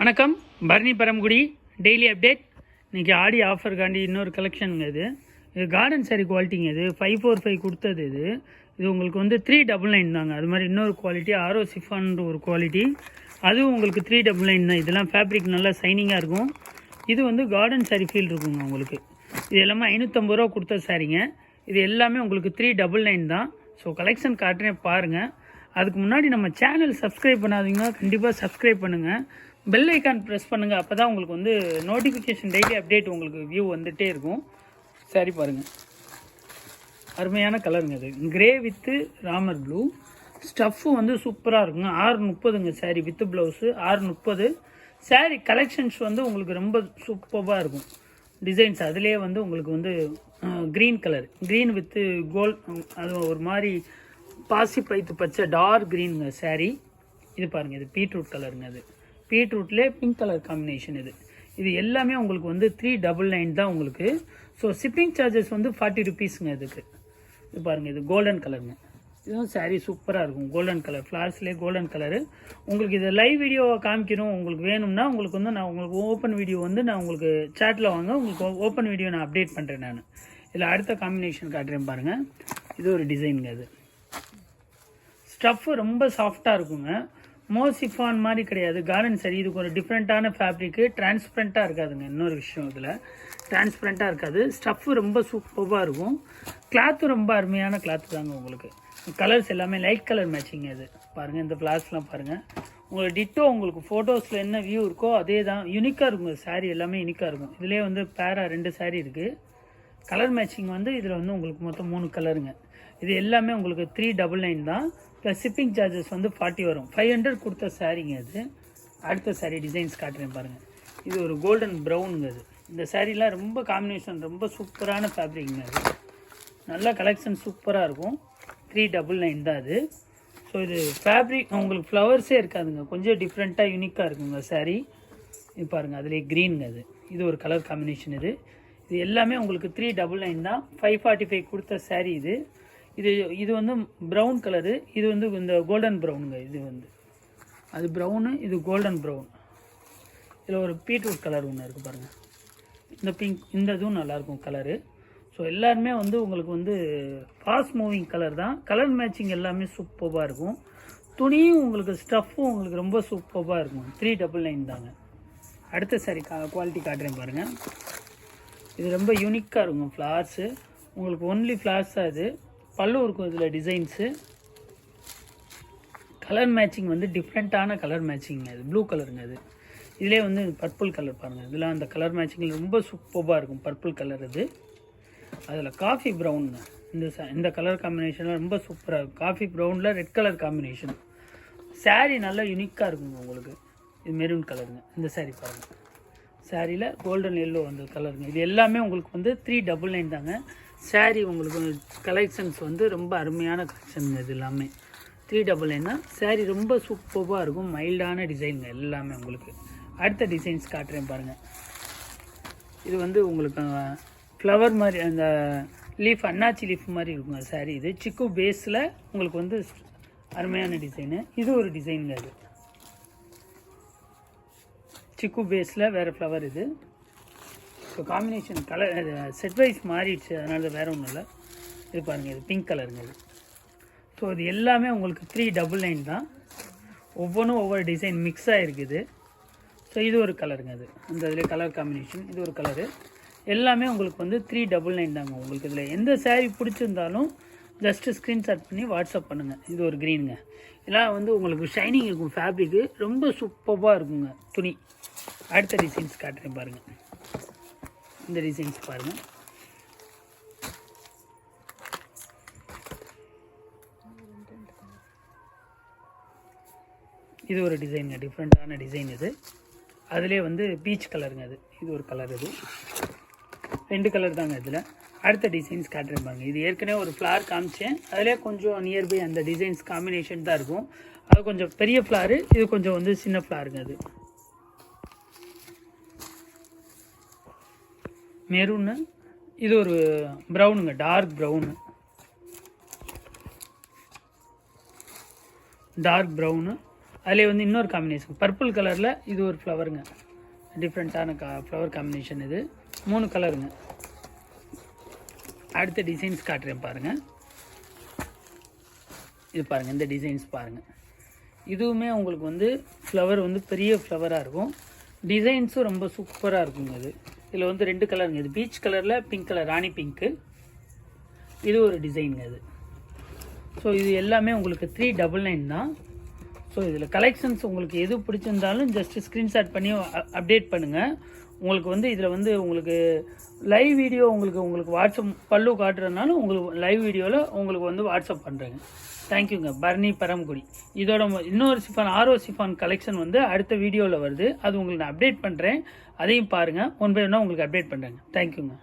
வணக்கம், Bharani பரம்குடி daily update. இன்றைக்கி ஆடி ஆஃபருக்காண்டி இன்னொரு கலெக்ஷனுங்க. இது கார்டன் சாரி குவாலிட்டிங்க. இது 545 கொடுத்தது. இது உங்களுக்கு வந்து 399 தாங்க. அது மாதிரி இன்னொரு குவாலிட்டி ஆரோ சிஃபான்ற ஒரு குவாலிட்டி, அதுவும் உங்களுக்கு 399 தான். இதெல்லாம் ஃபேப்ரிக் நல்லா சைனிங்காக இருக்கும். இது வந்து கார்டன் சாரி ஃபீல் இருக்குங்க உங்களுக்கு. இது எல்லாமே 550 ரூபா கொடுத்த சாரிங்க. இது எல்லாமே உங்களுக்கு 399 தான். ஸோ கலெக்ஷன் காட்டுறேன் பாருங்கள். அதுக்கு முன்னாடி நம்ம சேனல் சப்ஸ்கிரைப் பண்ணாதீங்கன்னா கண்டிப்பாக சப்ஸ்கிரைப் பண்ணுங்கள். பெல் ஐக்கான் ப்ரெஸ் பண்ணுங்கள். அப்போ தான் உங்களுக்கு வந்து நோட்டிஃபிகேஷன் டெய்லி அப்டேட் உங்களுக்கு வியூ வந்துகிட்டே இருக்கும். சரி பாருங்கள், அருமையான கலருங்க. அது grey with Ramar blue. Stuff வந்து சூப்பராக இருக்குங்க. 630ங்க sari with blouse 630. Sari collections வந்து உங்களுக்கு ரொம்ப சூப்பராக இருக்கும். டிசைன்ஸ் அதிலே வந்து உங்களுக்கு வந்து green colour, green with gold, அது ஒரு மாதிரி பாசி பைத்து பச்சை டார்க் க்ரீனுங்க சாரீ. இது பாருங்கள், இது பீட்ரூட் கலருங்க. அது பீட்ரூட்லேயே பிங்க் கலர் காம்பினேஷன். இது எல்லாமே உங்களுக்கு வந்து 399 தான் உங்களுக்கு. ஸோ ஷிப்பிங் சார்ஜஸ் வந்து 40 ருபீஸுங்க இதுக்கு. இது பாருங்கள், இது கோல்டன் கலருங்க. இதுவும் சாரீ சூப்பராக இருக்கும். கோல்டன் கலர், ஃப்ளார்ஸ்லேயே கோல்டன் கலரு. உங்களுக்கு இதை லைவ் வீடியோவை காமிக்கணும் உங்களுக்கு வேணும்னா, உங்களுக்கு வந்து நான் உங்களுக்கு ஓப்பன் வீடியோ வந்து நான் உங்களுக்கு சேட்டில் வாங்க, உங்களுக்கு ஓப்பன் வீடியோ நான் அப்டேட் பண்ணுறேன் நான். இதில் அடுத்த காம்பினேஷன் காட்டுறேன் பாருங்கள். இது ஒரு டிசைனுங்க. அது ஸ்டஃப்பு ரொம்ப சாஃப்டாக இருக்குங்க. மோசிஃபான் மாதிரி கிடையாது, கார்டன் சரி. இதுக்கு ஒரு டிஃப்ரெண்ட்டான ஃபேப்ரிக்கு, டிரான்ஸ்பரண்ட்டாக இருக்காதுங்க. இன்னொரு விஷயம், இதில் டிரான்ஸ்பரண்ட்டாக இருக்காது. ஸ்டஃப்பு ரொம்ப சூப்பராக இருக்கும். கிளாத்தும் ரொம்ப அருமையான கிளாத்து தாங்க உங்களுக்கு. கலர்ஸ் எல்லாமே லைட் கலர் மேட்சிங். அது பாருங்கள், இந்த ஃப்ளாஸ்லாம் பாருங்கள். உங்களுக்கு டிட்டோ உங்களுக்கு ஃபோட்டோஸில் என்ன வியூ இருக்கோ அதே தான். யூனிக்காக இருக்கும் சாரீ, எல்லாமே யூனிக்காக இருக்கும். இதிலே வந்து பேரா 2 சாரீ இருக்குது. கலர் மேட்சிங் வந்து இதில் வந்து உங்களுக்கு மொத்தம் 3 கலருங்க. இது எல்லாமே உங்களுக்கு 399 தான். ப்ளஸ் ஷிப்பிங் சார்ஜஸ் வந்து 40 வரும். 500 கொடுத்த சாரீங்க. அது அடுத்த சாரீ டிசைன்ஸ் காட்டுறேன் பாருங்கள். இது ஒரு கோல்டன் ப்ரௌனுங்க. அது இந்த சாரீலாம் ரொம்ப காம்பினேஷன், ரொம்ப சூப்பரான ஃபேப்ரிக்ங்க. அது நல்ல கலெக்ஷன் சூப்பராக இருக்கும். 399 தான் அது. ஸோ இது ஃபேப்ரிக் உங்களுக்கு ஃப்ளவர்ஸே இருக்காதுங்க, கொஞ்சம் டிஃப்ரெண்ட்டாக யூனிக்காக இருக்குங்க சாரீ. இது பாருங்கள், அதிலே க்ரீனுங்க. இது ஒரு கலர் காம்பினேஷன். இது எல்லாமே உங்களுக்கு 399 தான். 545 கொடுத்த சாரீ. இது வந்து ப்ரௌன் கலரு. இது வந்து இந்த கோல்டன் ப்ரௌனுங்க. இது வந்து அது ப்ரௌனு, இது கோல்டன் ப்ரௌன். இதில் ஒரு பீட்ரூட் கலர் ஒன்று இருக்குது பாருங்கள். இந்த பிங்க், இந்த இதுவும் நல்லாயிருக்கும் கலரு. ஸோ எல்லாருமே வந்து உங்களுக்கு வந்து ஃபாஸ்ட் மூவிங் கலர் தான். கலர் மேட்சிங் எல்லாமே சூப்பராக இருக்கும். துணியும் உங்களுக்கு ஸ்டஃப்பும் உங்களுக்கு ரொம்ப சூப்பராக இருக்கும். 399 தாங்க. அடுத்த சாரி குவாலிட்டி காட்டுறேன் பாருங்கள். இது ரொம்ப யூனிக்காக இருக்கும். ஃப்ளார்ஸு உங்களுக்கு ஒன்லி ஃப்ளார்ஸ் தான். இது பல்லு இருக்கும். இதில் டிசைன்ஸு கலர் மேட்சிங் வந்து டிஃப்ரெண்ட்டான கலர் மேட்சிங்க. அது ப்ளூ கலருங்க. அது இதிலே வந்து பர்பிள் கலர் பாருங்கள். இதெல்லாம் அந்த கலர் மேட்சிங் ரொம்ப சூப்பராக இருக்கும். Purple colour. இது அதில் காஃபி ப்ரௌனுங்க. இந்த கலர் காம்பினேஷனில் ரொம்ப சூப்பராக இருக்கும். காஃபி ப்ரௌனில் ரெட் கலர் காம்பினேஷன். சாரீ நல்லா யூனிக்காக இருக்குங்க உங்களுக்கு. இது மெரூன் கலருங்க. இந்த சாரீ பாருங்கள். சாரியில் கோல்டன் எல்லோ அந்த கலருங்க. இது எல்லாமே உங்களுக்கு வந்து 399 தாங்க. சாரீ உங்களுக்கு கலெக்ஷன்ஸ் வந்து ரொம்ப அருமையான கலெக்ஷனுங்க. இது எல்லாமே 399 தான். சாரீ ரொம்ப சூப்பராக இருக்கும். மைல்டான டிசைனுங்க எல்லாமே உங்களுக்கு. அடுத்த டிசைன்ஸ் காட்டுறேன் பாருங்கள். இது வந்து உங்களுக்கு ஃப்ளவர் மாதிரி, அந்த லீஃப், அன்னாச்சி லீஃப் மாதிரி இருக்குங்க சாரீ. இது சிக்கு பேஸில் உங்களுக்கு வந்து அருமையான டிசைனு. இது ஒரு டிசைனுங்க. அது சிக்கு பேஸில் வேறு ஃப்ளவர். இது so combination colour set wise மாறிடுச்சு, அதனால வேறு ஒன்றும் இல்லை. இது பாருங்கள், இது பிங்க் கலருங்க. இது ஸோ இது எல்லாமே உங்களுக்கு 399 தான். ஒவ்வொன்றும் ஒவ்வொரு டிசைன் மிக்ஸ் ஆகிருக்குது. ஸோ இது ஒரு கலருங்க. அது இந்த இதில் கலர் காம்பினேஷன். இது ஒரு கலரு. எல்லாமே உங்களுக்கு வந்து 399 தாங்க. உங்களுக்கு இதில் எந்த சாரீ பிடிச்சிருந்தாலும் ஜஸ்ட்டு ஸ்க்ரீன்ஷாட் பண்ணி வாட்ஸ்அப் பண்ணுங்கள். இது ஒரு க்ரீனுங்க. இதெல்லாம் வந்து உங்களுக்கு ஷைனிங் இருக்கும். ஃபேப்ரிக்கு ரொம்ப சூப்பராக இருக்குங்க துணி. அடுத்த டிசைன்ஸ் காட்டுறேன் பாருங்கள். இந்த டிசைன்ஸ் பாருங்கள். இது ஒரு டிசைனுங்க, டிஃப்ரெண்ட்டான டிசைன். இது அதிலே வந்து பீச் கலருங்க. இது ஒரு கலர். இது 2 கலர் தாங்க இதில். அடுத்த டிசைன்ஸ் காட்டுறேன் பாருங்கள். இது ஏற்கனவே ஒரு ஃப்ளார் காமிச்சேன். அதிலே கொஞ்சம் நியர்பை அந்த டிசைன்ஸ் காம்பினேஷன் தான் இருக்கும். அது கொஞ்சம் பெரிய ஃப்ளாரு, இது கொஞ்சம் வந்து சின்ன ஃப்ளாருங்க. அது மெரூனு. இது ஒரு ப்ரௌனுங்க, டார்க் ப்ரௌனு. டார்க் ப்ரௌனு அதிலே வந்து இன்னொரு காம்பினேஷன் பர்பிள் கலரில் இது ஒரு ஃப்ளவருங்க, டிஃப்ரெண்ட்டான ஃப்ளவர் காம்பினேஷன். இது 3 கலருங்க. அடுத்த டிசைன்ஸ் காட்டுறேன் பாருங்கள். இது பாருங்கள், இந்த டிசைன்ஸ் பாருங்கள். இதுவுமே உங்களுக்கு வந்து ஃப்ளவர் வந்து பெரிய ஃப்ளவராக இருக்கும், டிசைன்ஸும் ரொம்ப சூப்பராக இருக்குங்க. இதில் வந்து 2 கலருங்க. இது பீச் கலரில் பிங்க் கலர், ராணி பிங்க்கு. இது ஒரு டிசைனுங்க இது. ஸோ இது எல்லாமே உங்களுக்கு 399 தான். ஸோ இதில் கலெக்ஷன்ஸ் உங்களுக்கு எது பிடிச்சிருந்தாலும் ஜஸ்ட்டு ஸ்க்ரீன்ஷாட் பண்ணி அப்டேட் பண்ணுங்கள். உங்களுக்கு வந்து இதில் வந்து உங்களுக்கு லைவ் வீடியோ உங்களுக்கு வாட்ஸ்அப் பல்லு காட்டுறதுனால உங்களுக்கு லைவ் வீடியோவில் உங்களுக்கு வந்து வாட்ஸ்அப் பண்ணுறேங்க. தேங்க்யூங்க. பரணி பரம்குடி. இதோட இன்னொரு சிஃபான் ஆரோ சிஃபான் கலெக்ஷன் வந்து அடுத்த வீடியோவில் வருது, அது உங்களுக்கு நான் அப்டேட் பண்ணுறேன். அதையும் பாருங்கள். ஒன் பை ஒன்னாக உங்களுக்கு அப்டேட் பண்ணுறேங்க. தேங்க்யூங்க.